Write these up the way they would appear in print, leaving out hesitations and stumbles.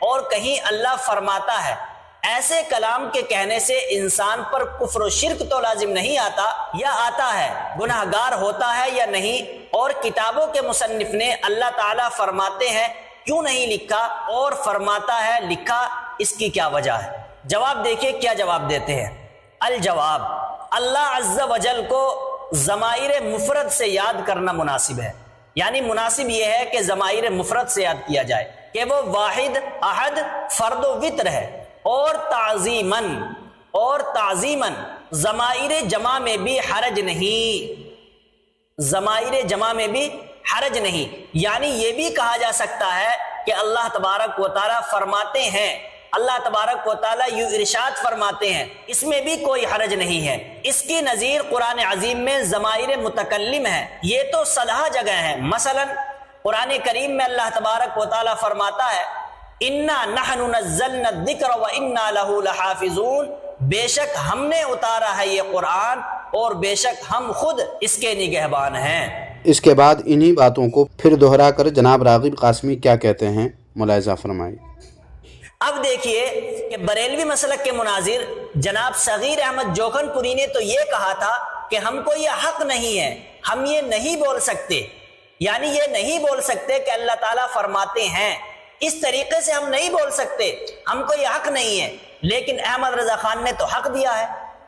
اور کہیں اللہ فرماتا ہے۔ ایسے کلام کے کہنے سے انسان پر کفر و شرک تو لازم نہیں آتا، یا آتا ہے؟ گناہ گار ہوتا ہے یا نہیں؟ اور کتابوں کے مصنف نے اللہ تعالیٰ فرماتے ہیں کیوں نہیں لکھا، اور فرماتا ہے لکھا، اس کی کیا وجہ ہے؟ جواب دیکھیے کیا جواب دیتے ہیں۔ الجواب، اللہ عز و جل کو ضمائر مفرد سے یاد کرنا مناسب ہے، یعنی مناسب یہ ہے کہ ضمائر مفرد سے یاد کیا جائے کہ وہ واحد، احد، فرد و وتر ہے، اور تعظیماً ضمائر جمع میں بھی حرج نہیں، ضمائر جمع میں بھی حرج نہیں، یعنی یہ بھی کہا جا سکتا ہے کہ اللہ تبارک و تعالیٰ فرماتے ہیں، اللہ تبارک و تعالیٰ یوں ارشاد فرماتے ہیں، اس میں بھی کوئی حرج نہیں ہے۔ اس کی نظیر قرآن عظیم میں ضمائر متکلم ہے، یہ تو صلاح جگہ ہے۔ مثلا قرآن کریم میں اللہ تبارک و تعالیٰ فرماتا ہے انا نحن نزلنا الذکر وانا له لحافظون، بے شک ہم نے اتارا ہے یہ قرآن اور بے شک ہم خود اس کے نگہبان ہیں۔ اس کے بعد انہی باتوں کو پھر دہرا کر جناب راغب قاسمی کیا کہتے ہیں، ملاحظہ فرمائیں۔ اب دیکھیے کہ بریلوی مسلک کے مناظر جناب صغیر احمد جوکھن پوری نے تو یہ کہا تھا کہ ہم کو یہ حق نہیں ہے، ہم یہ نہیں بول سکتے، یعنی یہ نہیں بول سکتے کہ اللہ تعالیٰ فرماتے ہیں، اس طریقے سے ہم نہیں بول سکتے، ہم کو یہ حق نہیں ہے۔ لیکن احمد رضا خان نے تو حق دیا ہے،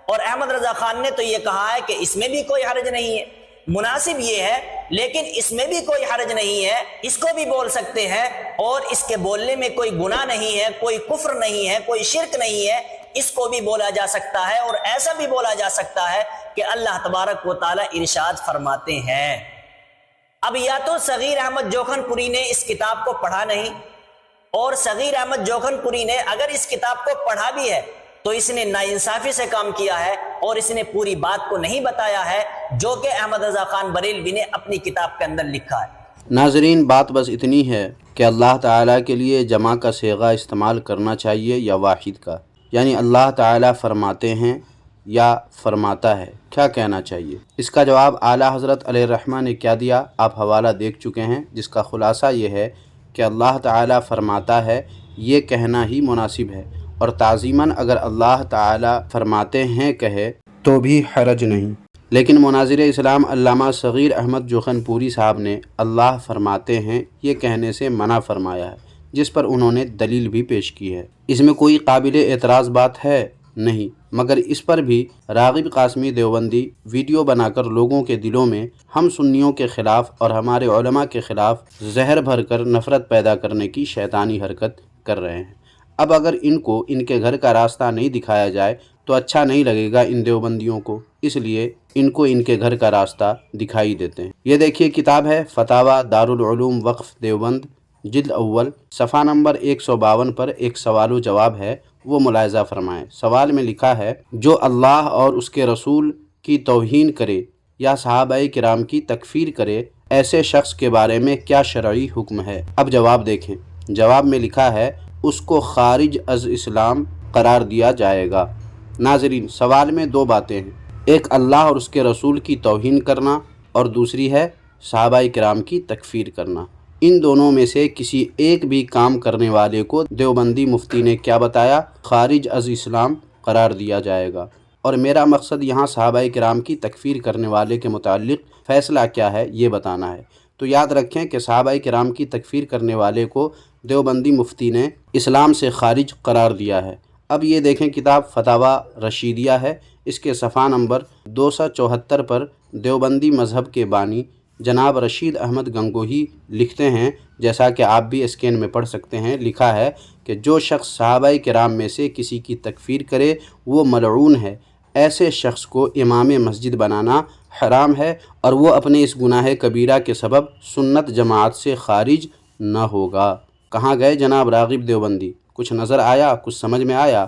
اور احمد رضا خان نے تو یہ کہا ہے کہ اس میں بھی کوئی حرج نہیں ہے، مناسب یہ ہے، لیکن اس میں بھی کوئی حرج نہیں ہے، اس کو بھی بول سکتے ہیں، اور اس کے بولنے میں کوئی گناہ نہیں ہے، کوئی کفر نہیں ہے، کوئی شرک نہیں ہے، اس کو بھی بولا جا سکتا ہے، اور ایسا بھی بولا جا سکتا ہے کہ اللہ تبارک و تعالیٰ ارشاد فرماتے ہیں۔ اب یا تو صغیر احمد جوکھن پوری نے اس کتاب کو پڑھا نہیں، اور صغیر احمد جوکھن پوری نے اگر اس کتاب کو پڑھا بھی ہے تو اس نے ناانصافی سے کام کیا ہے، اور اس نے پوری بات کو نہیں بتایا ہے جو کہ احمد رضا خان بریلوی نے اپنی کتاب کے اندر لکھا ہے۔ ناظرین، بات بس اتنی ہے کہ اللہ تعالیٰ کے لیے جمع کا صیغہ استعمال کرنا چاہیے یا واحد کا، یعنی اللہ تعالیٰ فرماتے ہیں یا فرماتا ہے، کیا کہنا چاہیے؟ اس کا جواب اعلیٰ حضرت علیہ الرحمہ نے کیا دیا آپ حوالہ دیکھ چکے ہیں، جس کا خلاصہ یہ ہے کہ اللہ تعالیٰ فرماتا ہے یہ کہنا ہی مناسب ہے، اور تعظیماً اگر اللہ تعالیٰ فرماتے ہیں کہے تو بھی حرج نہیں۔ لیکن مناظر اسلام علامہ صغیر احمد جوکھن پوری صاحب نے اللہ فرماتے ہیں یہ کہنے سے منع فرمایا ہے، جس پر انہوں نے دلیل بھی پیش کی ہے۔ اس میں کوئی قابل اعتراض بات ہے نہیں، مگر اس پر بھی راغب قاسمی دیوبندی ویڈیو بنا کر لوگوں کے دلوں میں ہم سنیوں کے خلاف اور ہمارے علماء کے خلاف زہر بھر کر نفرت پیدا کرنے کی شیطانی حرکت کر رہے ہیں۔ اب اگر ان کو ان کے گھر کا راستہ نہیں دکھایا جائے تو اچھا نہیں لگے گا ان دیوبندیوں کو، اس لیے ان کو ان کے گھر کا راستہ دکھائی دیتے ہیں۔ یہ دیکھیے کتاب ہے فتاوی دارالعلوم وقف دیوبند، جلد اول، صفحہ نمبر 152 پر ایک سوال و جواب ہے، وہ ملاحظہ فرمائیں۔ سوال میں لکھا ہے جو اللہ اور اس کے رسول کی توہین کرے یا صحابہ کرام کی تکفیر کرے، ایسے شخص کے بارے میں کیا شرعی حکم ہے؟ اب جواب دیکھیں۔ جواب میں لکھا ہے اس کو خارج از اسلام قرار دیا جائے گا۔ ناظرین، سوال میں دو باتیں ہیں، ایک اللہ اور اس کے رسول کی توہین کرنا، اور دوسری ہے صحابہ کرام کی تکفیر کرنا۔ ان دونوں میں سے کسی ایک بھی کام کرنے والے کو دیوبندی مفتی نے کیا بتایا؟ خارج از اسلام قرار دیا جائے گا۔ اور میرا مقصد یہاں صحابہ کرام کی تکفیر کرنے والے کے متعلق فیصلہ کیا ہے یہ بتانا ہے۔ تو یاد رکھیں کہ صحابہ کرام کی تکفیر کرنے والے کو دیوبندی مفتی نے اسلام سے خارج قرار دیا ہے۔ اب یہ دیکھیں کتاب فتاوی رشیدیہ ہے، اس کے صفحہ نمبر 274 پر دیوبندی مذہب کے بانی جناب رشید احمد گنگوہی لکھتے ہیں، جیسا کہ آپ بھی اسکین میں پڑھ سکتے ہیں، لکھا ہے کہ جو شخص صحابہ کرام میں سے کسی کی تکفیر کرے وہ ملعون ہے، ایسے شخص کو امام مسجد بنانا حرام ہے، اور وہ اپنے اس گناہ کبیرہ کے سبب سنت جماعت سے خارج نہ ہوگا۔ کہاں گئے جناب راغب دیوبندی؟ کچھ نظر آیا؟ کچھ سمجھ میں آیا؟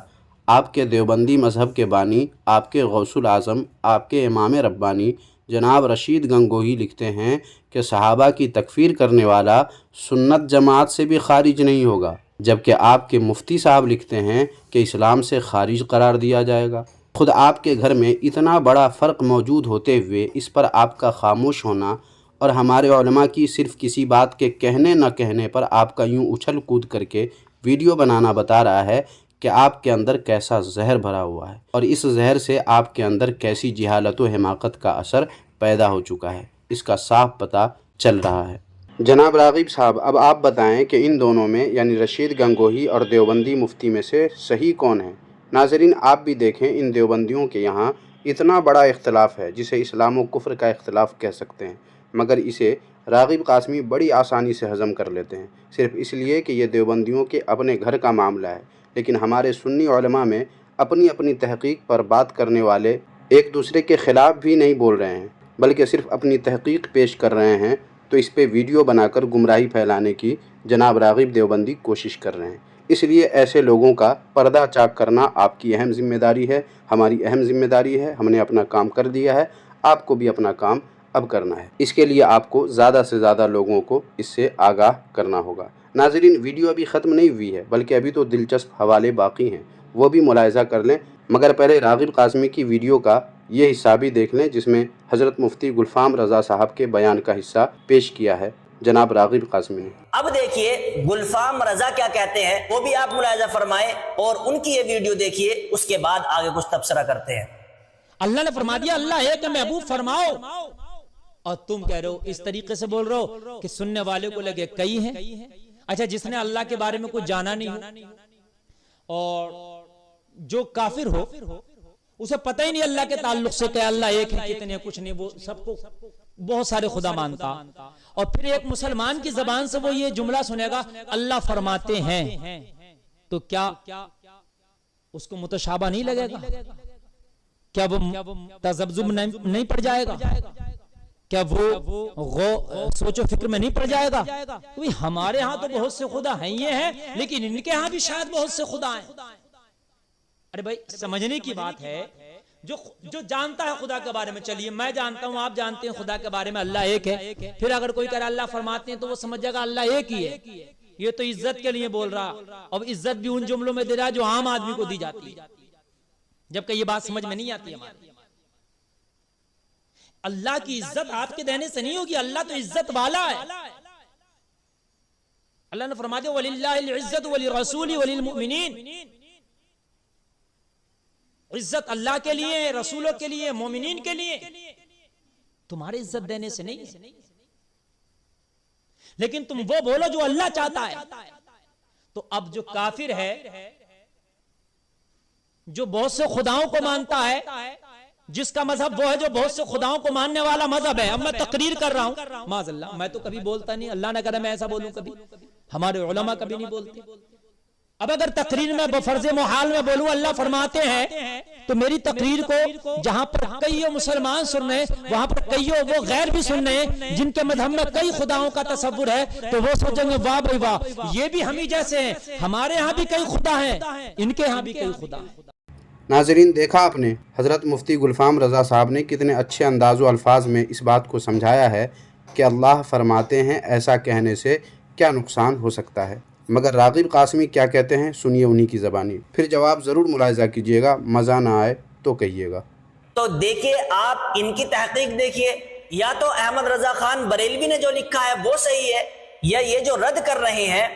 آپ کے دیوبندی مذہب کے بانی، آپ کے غوث الاعظم، آپ کے امام ربانی جناب رشید گنگوہی لکھتے ہیں کہ صحابہ کی تکفیر کرنے والا سنت جماعت سے بھی خارج نہیں ہوگا، جبکہ آپ کے مفتی صاحب لکھتے ہیں کہ اسلام سے خارج قرار دیا جائے گا۔ خود آپ کے گھر میں اتنا بڑا فرق موجود ہوتے ہوئے اس پر آپ کا خاموش ہونا، اور ہمارے علماء کی صرف کسی بات کے کہنے نہ کہنے پر آپ کا یوں اچھل کود کر کے ویڈیو بنانا بتا رہا ہے کہ آپ کے اندر کیسا زہر بھرا ہوا ہے اور اس زہر سے آپ کے اندر کیسی جہالت و حماقت کا اثر پیدا ہو چکا ہے، اس کا صاف پتہ چل رہا ہے۔ جناب راغب صاحب، اب آپ بتائیں کہ ان دونوں میں یعنی رشید گنگوہی اور دیوبندی مفتی میں سے صحیح کون ہے؟ ناظرین آپ بھی دیکھیں، ان دیوبندیوں کے یہاں اتنا بڑا اختلاف ہے جسے اسلام و کفر کا اختلاف کہہ سکتے ہیں، مگر اسے راغب قاسمی بڑی آسانی سے ہضم کر لیتے ہیں، صرف اس لیے کہ یہ دیوبندیوں کے اپنے گھر کا معاملہ ہے۔ لیکن ہمارے سنی علماء میں اپنی اپنی تحقیق پر بات کرنے والے ایک دوسرے کے خلاف بھی نہیں بول رہے ہیں، بلکہ صرف اپنی تحقیق پیش کر رہے ہیں، تو اس پہ ویڈیو بنا کر گمراہی پھیلانے کی جناب راغب دیوبندی کوشش کر رہے ہیں۔ اس لیے ایسے لوگوں کا پردہ چاک کرنا آپ کی اہم ذمہ داری ہے، ہماری اہم ذمہ داری ہے۔ ہم نے اپنا کام کر دیا ہے، آپ کو بھی اپنا کام اب کرنا ہے۔ اس کے لیے آپ کو زیادہ سے زیادہ لوگوں کو اس سے آگاہ کرنا ہوگا۔ ناظرین ویڈیو ابھی ختم نہیں ہوئی ہے، بلکہ ابھی تو دلچسپ حوالے باقی ہیں، وہ بھی ملاحظہ کر لیں، مگر پہلے راغب قاسمی کی ویڈیو کا یہ حصہ بھی دیکھ لیں جس میں حضرت مفتی گلفام رضا صاحب کے بیان کا حصہ پیش کیا ہے جناب راغب قاسمی نے۔ اب دیکھیے گلفام رضا کیا کہتے ہیں، وہ بھی آپ ملاحظہ فرمائیں اور ان کی یہ ویڈیو دیکھیے، اس کے بعد آگے کچھ تبصرہ کرتے ہیں۔ اللہ نے فرما دیا اللہ ہے کہ محبوب فرماؤ، اور تم کہہ رہے ہو اس طریقے سے بول رہے ہو کہ سننے والے کو لگے کئی ہیں۔ اچھا، جس نے اللہ کے بارے میں کچھ جانا نہیں ہو اور جو کافر ہو اسے پتہ ہی نہیں اللہ کے تعلق سے کہ اللہ ایک ہے، کتنے کچھ نہیں، وہ سب کو بہت سارے خدا مانتا، اور پھر ایک مسلمان کی زبان سے وہ یہ جملہ سنے گا اللہ فرماتے ہیں، تو کیا اس کو متشابہ نہیں لگے گا؟ کیا وہ تذبذب نہیں پڑ جائے گا؟ کیا وہ سوچ و فکر میں نہیں پڑ جائے گا؟ ہمارے ہاں تو بہت سے خدا ہیں یہ ہیں، لیکن ان کے ہاں بھی شاید بہت سے خدا ہیں۔ ارے بھائی سمجھنے کی بات ہے، جو جانتا ہے خدا کے بارے میں، چلیے میں جانتا ہوں، آپ جانتے ہیں خدا کے بارے میں اللہ ایک ہے، پھر اگر کوئی کہہ رہا اللہ فرماتے ہیں تو وہ سمجھ جائے گا اللہ ایک ہی ہے، یہ تو عزت کے لیے بول رہا، اب عزت بھی ان جملوں میں دے رہا جو عام آدمی کو دی جاتی ہے، جبکہ یہ بات سمجھ میں نہیں آتی ہماری۔ اللہ کی عزت آپ کے دینے سے نہیں ہوگی، اللہ تو عزت والا ہے۔ اللہ نے فرما دیا وَلِلَّهِ الْعِزَّةُ وَلِلرَّسُولِ وَلِلْمُؤْمِنِينَ، عزت اللہ کے لیے، رسولوں کے لیے، مومنین کے لیے، تمہارے عزت دینے سے نہیں ہے۔ لیکن تم وہ بولو جو اللہ چاہتا ہے، تو اب جو کافر ہے، جو بہت سے خداؤں کو مانتا ہے، جس کا مذہب وہ ہے جو بہت سے خداؤں کو ماننے والا مذہب ہے، اب میں تقریر کر رہا ہوں، معاذ اللہ میں تو کبھی بولتا نہیں، اللہ نہ کرے میں ایسا بولوں کبھی، ہمارے علماء کبھی نہیں بولتے۔ اب اگر تقریر میں بفرض محال میں بولوں اللہ فرماتے ہیں، تو میری تقریر کو جہاں پر کئیوں مسلمان سن رہے ہیں، وہاں پر کئیوں وہ غیر بھی سن رہے ہیں جن کے مذہب میں کئی خداؤں کا تصور ہے، تو وہ سوچیں گے واہ بھائی واہ، یہ بھی ہم ہی جیسے ہیں، ہمارے ہاں بھی کئی خدا ہیں، ان کے ہاں بھی کئی خدا ہیں۔ ناظرین دیکھا آپ نے حضرت مفتی گلفام رضا صاحب نے کتنے اچھے انداز و الفاظ میں اس بات کو سمجھایا ہے کہ اللہ فرماتے ہیں، ایسا کہنے سے کیا نقصان ہو سکتا ہے، مگر راغب قاسمی کیا کہتے ہیں سنیے انہی کی زبانی، پھر جواب ضرور ملاحظہ کیجئے گا، مزہ نہ آئے تو کہیے گا۔ تو دیکھیے آپ ان کی تحقیق دیکھیے، یا تو احمد رضا خان بریلوی نے جو لکھا ہے وہ صحیح ہے، یا یہ جو رد کر رہے ہیں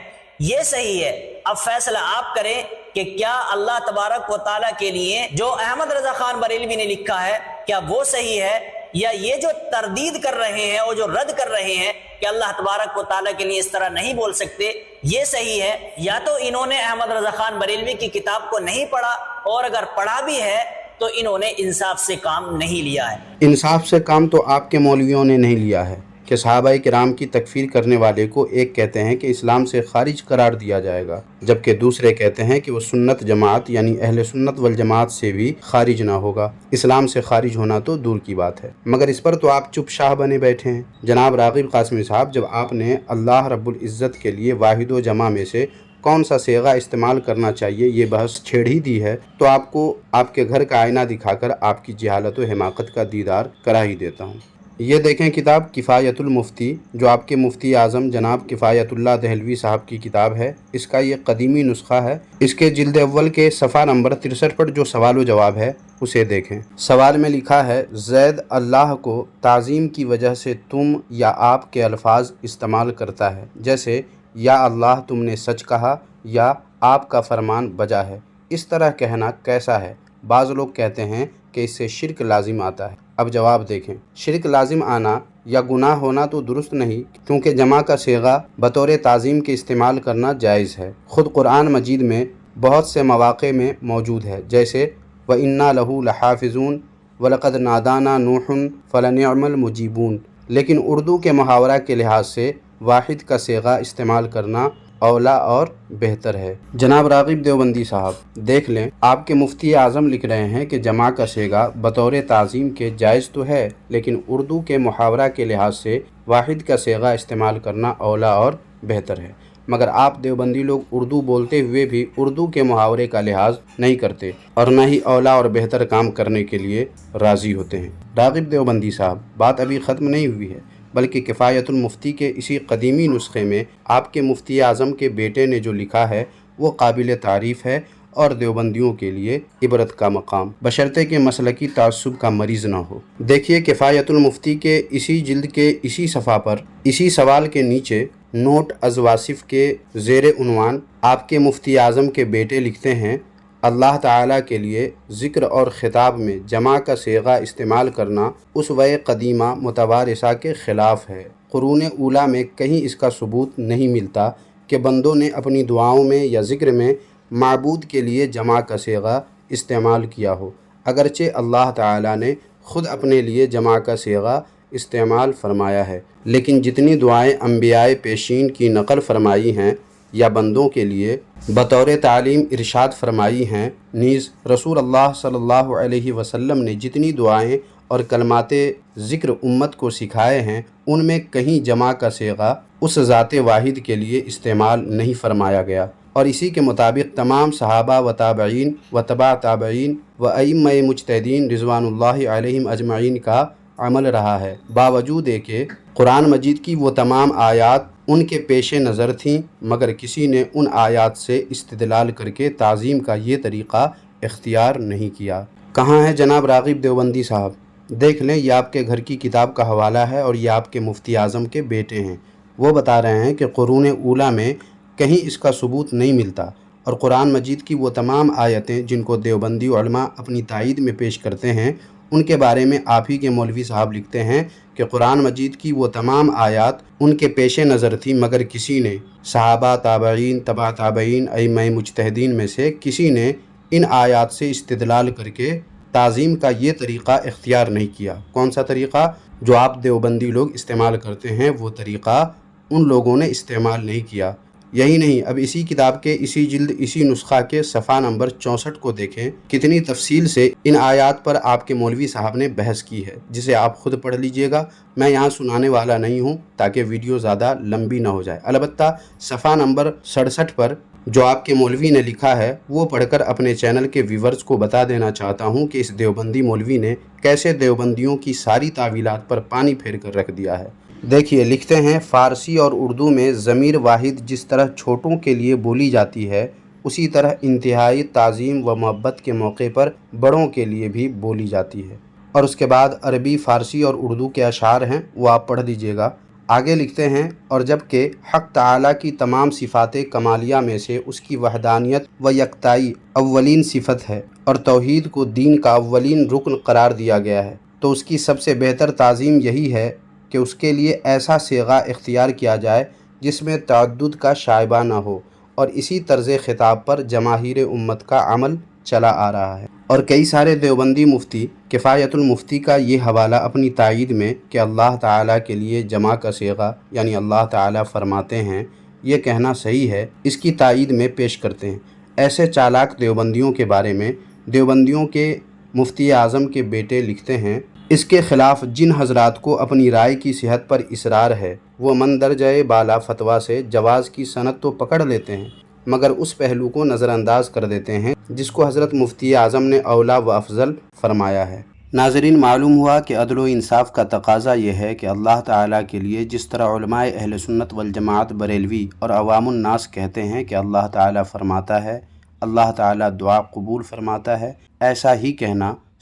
یہ صحیح ہے۔ اب فیصلہ آپ کریں کہ کیا اللہ تبارک و تعالیٰ کے لیے جو احمد رضا خان بریلوی نے لکھا ہے کیا وہ صحیح ہے، یا یہ جو تردید کر رہے ہیں اور جو رد کر رہے ہیں کہ اللہ تبارک و تعالیٰ کے لیے اس طرح نہیں بول سکتے یہ صحیح ہے۔ یا تو انہوں نے احمد رضا خان بریلوی کی کتاب کو نہیں پڑھا، اور اگر پڑھا بھی ہے تو انہوں نے انصاف سے کام نہیں لیا ہے۔ انصاف سے کام تو آپ کے مولویوں نے نہیں لیا ہے کہ صحابہ کرام کی تکفیر کرنے والے کو ایک کہتے ہیں کہ اسلام سے خارج قرار دیا جائے گا، جبکہ دوسرے کہتے ہیں کہ وہ سنت جماعت یعنی اہل سنت والجماعت سے بھی خارج نہ ہوگا۔ اسلام سے خارج ہونا تو دور کی بات ہے، مگر اس پر تو آپ چپ شاہ بنے بیٹھے ہیں۔ جناب راغب قاسمی صاحب، جب آپ نے اللہ رب العزت کے لیے واحد و جمع میں سے کون سا صیغہ استعمال کرنا چاہیے یہ بحث چھیڑ ہی دی ہے، تو آپ کو آپ کے گھر کا آئینہ دکھا کر آپ کی جہالت و حماقت کا دیدار کرا ہی دیتا ہوں۔ یہ دیکھیں کتاب کفایت المفتی، جو آپ کے مفتی اعظم جناب کفایت اللہ دہلوی صاحب کی کتاب ہے، اس کا یہ قدیمی نسخہ ہے۔ اس کے جلد اول کے صفحہ نمبر 63 پر جو سوال و جواب ہے اسے دیکھیں۔ سوال میں لکھا ہے زید اللہ کو تعظیم کی وجہ سے تم یا آپ کے الفاظ استعمال کرتا ہے، جیسے یا اللہ تم نے سچ کہا یا آپ کا فرمان بجا ہے۔ اس طرح کہنا کیسا ہے؟ بعض لوگ کہتے ہیں کہ اس سے شرک لازم آتا ہے۔ اب جواب دیکھیں، شرک لازم آنا یا گناہ ہونا تو درست نہیں، کیونکہ جمع کا صیغہ بطور تعظیم کے استعمال کرنا جائز ہے۔ خود قرآن مجید میں بہت سے مواقع میں موجود ہے، جیسے وَإِنَّا لَهُ لَحَافِظُونَ وَلَقَدْ نَادَانَا نُوحٌ فَلَنِعْمَ الْمُجِيبُونَ۔ لیکن اردو کے محاورہ کے لحاظ سے واحد کا صیغہ استعمال کرنا اولا اور بہتر ہے۔ جناب راغب دیوبندی صاحب دیکھ لیں، آپ کے مفتی اعظم لکھ رہے ہیں کہ جمع کا صیغہ بطور تعظیم کے جائز تو ہے، لیکن اردو کے محاورہ کے لحاظ سے واحد کا صیغہ استعمال کرنا اولا اور بہتر ہے۔ مگر آپ دیوبندی لوگ اردو بولتے ہوئے بھی اردو کے محاورے کا لحاظ نہیں کرتے اور نہ ہی اولا اور بہتر کام کرنے کے لیے راضی ہوتے ہیں۔ راغب دیوبندی صاحب، بات ابھی ختم نہیں ہوئی ہے، بلکہ کفایت المفتی کے اسی قدیمی نسخے میں آپ کے مفتی اعظم کے بیٹے نے جو لکھا ہے وہ قابل تعریف ہے اور دیوبندیوں کے لیے عبرت کا مقام، بشرطے کہ مسلکی تعصب کا مریض نہ ہو۔ دیکھیے کفایت المفتی کے اسی جلد کے اسی صفحہ پر اسی سوال کے نیچے نوٹ از واصف کے زیر عنوان آپ کے مفتی اعظم کے بیٹے لکھتے ہیں، اللہ تعالیٰ کے لیے ذکر اور خطاب میں جمع کا صیغہ استعمال کرنا اسوہ قدیمہ متوارثہ کے خلاف ہے۔ قرون اولیٰ میں کہیں اس کا ثبوت نہیں ملتا کہ بندوں نے اپنی دعاؤں میں یا ذکر میں معبود کے لیے جمع کا صیغہ استعمال کیا ہو، اگرچہ اللہ تعالیٰ نے خود اپنے لیے جمع کا صیغہ استعمال فرمایا ہے، لیکن جتنی دعائیں انبیاء پیشین کی نقل فرمائی ہیں یا بندوں کے لیے بطور تعلیم ارشاد فرمائی ہیں، نیز رسول اللہ صلی اللہ علیہ وسلم نے جتنی دعائیں اور کلمات ذکر امت کو سکھائے ہیں، ان میں کہیں جمع کا صیغہ اس ذات واحد کے لیے استعمال نہیں فرمایا گیا، اور اسی کے مطابق تمام صحابہ و تابعین و تبع تابعین و ائمہ مجتہدین رضوان اللہ علیہم اجمعین کا عمل رہا ہے، باوجود کہ قرآن مجید کی وہ تمام آیات ان کے پیش نظر تھیں، مگر کسی نے ان آیات سے استدلال کر کے تعظیم کا یہ طریقہ اختیار نہیں کیا۔ کہاں ہے جناب راغب دیوبندی صاحب؟ دیکھ لیں، یہ آپ کے گھر کی کتاب کا حوالہ ہے اور یہ آپ کے مفتی اعظم کے بیٹے ہیں۔ وہ بتا رہے ہیں کہ قرون اولیٰ میں کہیں اس کا ثبوت نہیں ملتا، اور قرآن مجید کی وہ تمام آیتیں جن کو دیوبندی علماء اپنی تائید میں پیش کرتے ہیں، ان کے بارے میں آپ ہی کے مولوی صاحب لکھتے ہیں کہ قرآن مجید کی وہ تمام آیات ان کے پیش نظر تھی، مگر کسی نے صحابہ، تابعین، تبع تابعین، ائمہ مجتہدین میں سے کسی نے ان آیات سے استدلال کر کے تعظیم کا یہ طریقہ اختیار نہیں کیا۔ کون سا طریقہ؟ جو آپ دیوبندی لوگ استعمال کرتے ہیں، وہ طریقہ ان لوگوں نے استعمال نہیں کیا۔ یہی نہیں، اب اسی کتاب کے اسی جلد اسی نسخہ کے صفحہ نمبر 64 کو دیکھیں، کتنی تفصیل سے ان آیات پر آپ کے مولوی صاحب نے بحث کی ہے، جسے آپ خود پڑھ لیجئے گا۔ میں یہاں سنانے والا نہیں ہوں تاکہ ویڈیو زیادہ لمبی نہ ہو جائے۔ البتہ صفحہ نمبر 67 پر جو آپ کے مولوی نے لکھا ہے وہ پڑھ کر اپنے چینل کے ویورز کو بتا دینا چاہتا ہوں کہ اس دیوبندی مولوی نے کیسے دیوبندیوں کی ساری تعویلات پر پانی پھیر کر رکھ دیا ہے۔ دیکھیے، لکھتے ہیں، فارسی اور اردو میں ضمیر واحد جس طرح چھوٹوں کے لیے بولی جاتی ہے، اسی طرح انتہائی تعظیم و محبت کے موقع پر بڑوں کے لیے بھی بولی جاتی ہے۔ اور اس کے بعد عربی، فارسی اور اردو کے اشعار ہیں، وہ آپ پڑھ لیجئے گا۔ آگے لکھتے ہیں، اور جبکہ حق تعالیٰ کی تمام صفات کمالیہ میں سے اس کی وحدانیت و یکتائی اولین صفت ہے اور توحید کو دین کا اولین رکن قرار دیا گیا ہے، تو اس کی سب سے بہتر تعظیم یہی ہے کہ اس کے لیے ایسا صیغہ اختیار کیا جائے جس میں تعدد کا شائبہ نہ ہو، اور اسی طرز خطاب پر جماہیر امت کا عمل چلا آ رہا ہے۔ اور کئی سارے دیوبندی مفتی کفایت المفتی کا یہ حوالہ اپنی تائید میں کہ اللہ تعالیٰ کے لیے جمع کا صیغہ یعنی اللہ تعالیٰ فرماتے ہیں، یہ کہنا صحیح ہے، اس کی تائید میں پیش کرتے ہیں۔ ایسے چالاک دیوبندیوں کے بارے میں دیوبندیوں کے مفتی اعظم کے بیٹے لکھتے ہیں، اس کے خلاف جن حضرات کو اپنی رائے کی صحت پر اصرار ہے، وہ مندرجہ بالا فتویٰ سے جواز کی سند تو پکڑ لیتے ہیں، مگر اس پہلو کو نظر انداز کر دیتے ہیں جس کو حضرت مفتی اعظم نے اولا و افضل فرمایا ہے۔ ناظرین، معلوم ہوا کہ عدل و انصاف کا تقاضا یہ ہے کہ اللہ تعالیٰ کے لیے جس طرح علماء اہل سنت والجماعت بریلوی اور عوام الناس کہتے ہیں کہ اللہ تعالیٰ فرماتا ہے، اللہ تعالیٰ دعا قبول فرماتا ہے، ایسا ہی کہنا